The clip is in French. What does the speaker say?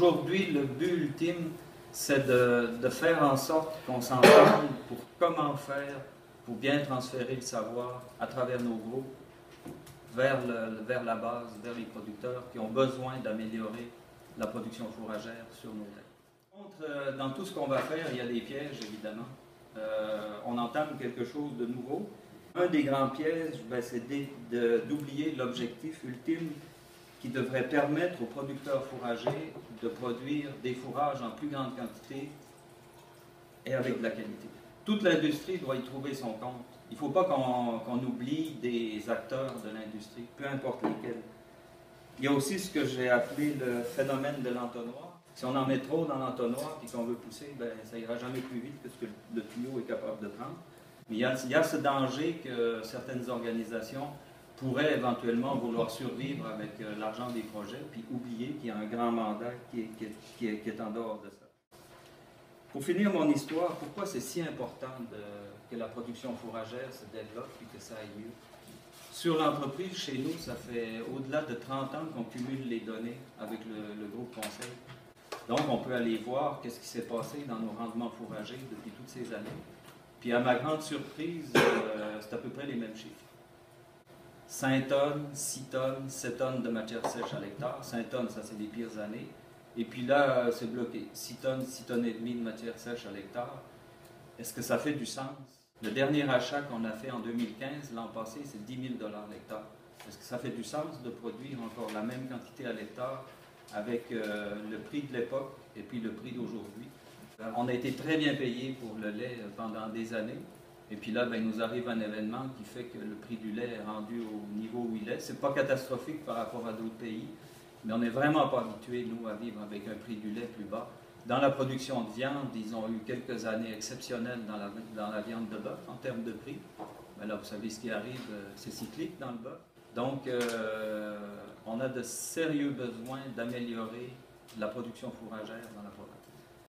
Aujourd'hui, le but ultime, c'est de faire en sorte qu'on s'entende pour comment faire pour bien transférer le savoir à travers nos groupes vers la base, vers les producteurs qui ont besoin d'améliorer la production fourragère sur nos terres. Dans tout ce qu'on va faire, il y a des pièges, évidemment. On entame quelque chose de nouveau. Un des grands pièges, c'est d'oublier l'objectif ultime qui devrait permettre aux producteurs fourragers de produire des fourrages en plus grande quantité et avec de la qualité. Toute l'industrie doit y trouver son compte. Il ne faut pas qu'on oublie des acteurs de l'industrie, peu importe lesquels. Il y a aussi ce que j'ai appelé le phénomène de l'entonnoir. Si on en met trop dans l'entonnoir et qu'on veut pousser, ça ira jamais plus vite que ce que le tuyau est capable de prendre. Mais il y a ce danger que certaines organisations pourraient éventuellement vouloir survivre avec l'argent des projets, puis oublier qu'il y a un grand mandat qui est en dehors de ça. Pour finir mon histoire, pourquoi c'est si important que la production fourragère se développe et que ça aille mieux? Sur l'entreprise, chez nous, ça fait au-delà de 30 ans qu'on cumule les données avec le groupe conseil. Donc, on peut aller voir qu'est-ce qui s'est passé dans nos rendements fourragers depuis toutes ces années. Puis, à ma grande surprise, c'est à peu près les mêmes chiffres. 5 tonnes, 6 tonnes, 7 tonnes de matière sèche à l'hectare. 5 tonnes, ça, c'est les pires années. Et puis là, c'est bloqué. 6 tonnes et demie de matière sèche à l'hectare. Est-ce que ça fait du sens? Le dernier achat qu'on a fait en 2015, l'an passé, c'est 10 000 l'hectare. Est-ce que ça fait du sens de produire encore la même quantité à l'hectare avec le prix de l'époque et puis le prix d'aujourd'hui? On a été très bien payé pour le lait pendant des années. Et puis là, il nous arrive un événement qui fait que le prix du lait est rendu au niveau où il est. Ce n'est pas catastrophique par rapport à d'autres pays, mais on n'est vraiment pas habitué, nous, à vivre avec un prix du lait plus bas. Dans la production de viande, ils ont eu quelques années exceptionnelles dans la viande de bœuf en termes de prix. Mais là, vous savez ce qui arrive, c'est cyclique dans le bœuf. Donc, on a de sérieux besoins d'améliorer la production fourragère dans la province.